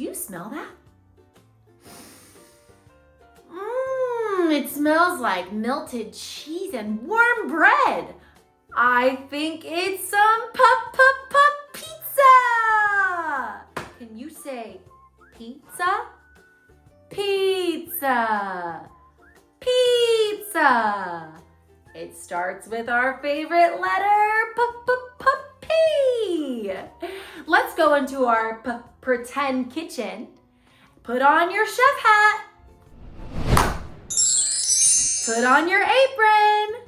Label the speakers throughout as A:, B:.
A: Do you smell that? It smells like melted cheese and warm bread. I think it's some pizza. Can you say pizza? Pizza. Pizza. It starts with our favorite letter, P. Let's go into our pretend kitchen. Put on your chef hat. Put on your apron.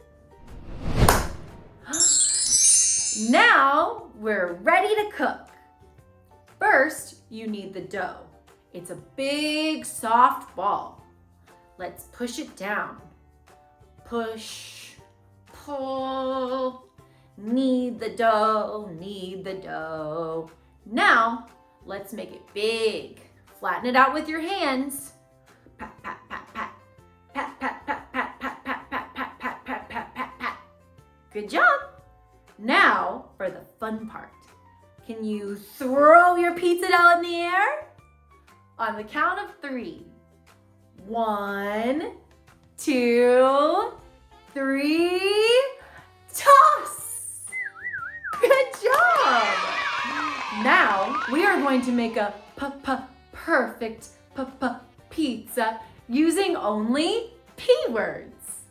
A: Now we're ready to cook. First, you need the dough. It's a big, soft ball. Let's push it down. Push, pull, knead the dough, knead the dough. Now, let's make it big. Flatten it out with your hands. Pat, pat, pat, pat. Pat, pat, pat, pat, pat, pat, pat, pat, pat, pat, pat, pat, pat. Good job. Now for the fun part. Can you throw your pizza dough in the air? On the count of 3. 1, 2, 3. Toss! Good job! Now we are going to make a perfect pizza using only P words.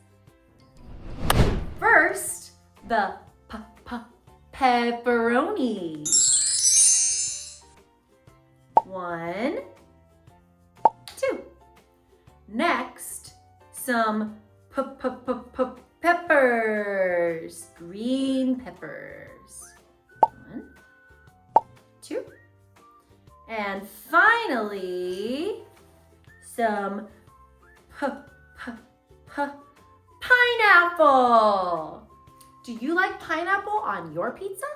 A: First, the pepperoni. 1, 2. Next, some peppers, green peppers. 1, 2. And finally, some pineapple. Do you like pineapple on your pizza?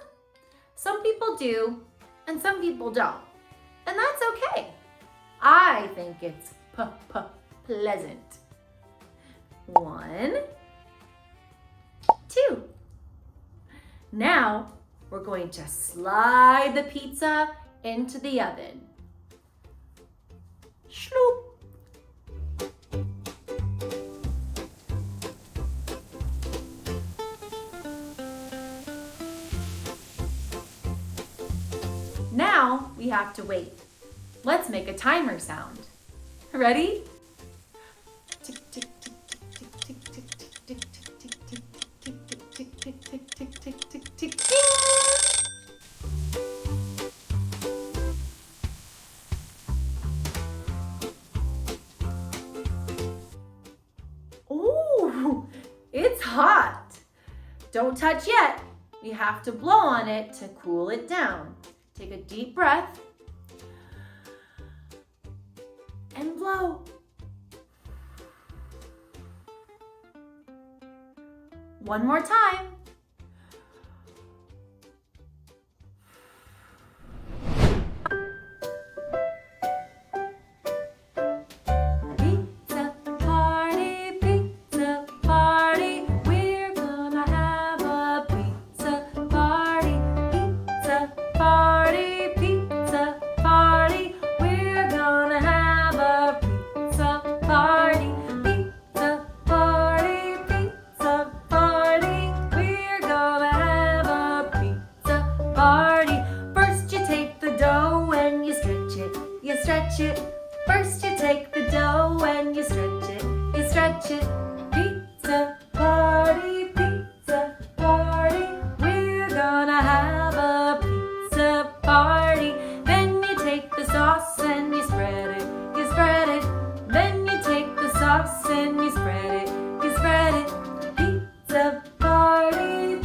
A: Some people do, and some people don't. And that's okay. I think it's pleasant. 1, 2. Now, we're going to slide the pizza into the oven. Shloop. Now we have to wait. Let's make a timer sound. Ready? Tick, tick, tick, tick, tick, tick, tick, tick, tick, tick, tick, tick, tick, tick, tick, tick, tick, tick, tick. Ooh, it's hot. Don't touch yet. We have to blow on it to cool it down. Take a deep breath and blow. One more time. Pizza party, we're gonna have a pizza party, pizza party, pizza party, we're gonna have a pizza party, pizza party, pizza party, we're gonna have a pizza party. First you take the dough and you stretch it, you stretch it. First you take the dough and you stretch it, you stretch it. Pizza party, we're gonna have a pizza party. Then you take the sauce and you spread it, you spread it. Then you take the sauce and you spread it, you spread it. Pizza party,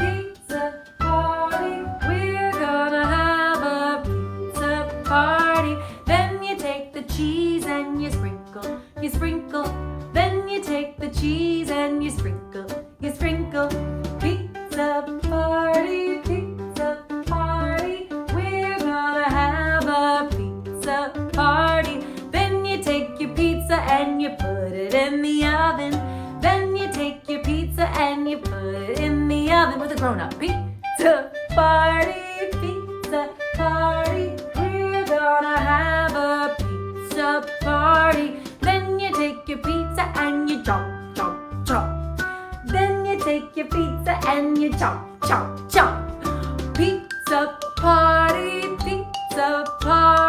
A: we're gonna have a pizza party. Then you take the cheese and you sprinkle, you sprinkle. Then you take the cheese and you sprinkle, you sprinkle. Pizza party, we're gonna have a pizza party. Then you take your pizza and you put it in the oven. Then you take your pizza and you put it in the oven with a grown-up. Pizza party, we're gonna have a take your pizza and you chomp, chomp, chomp. Pizza party, pizza party.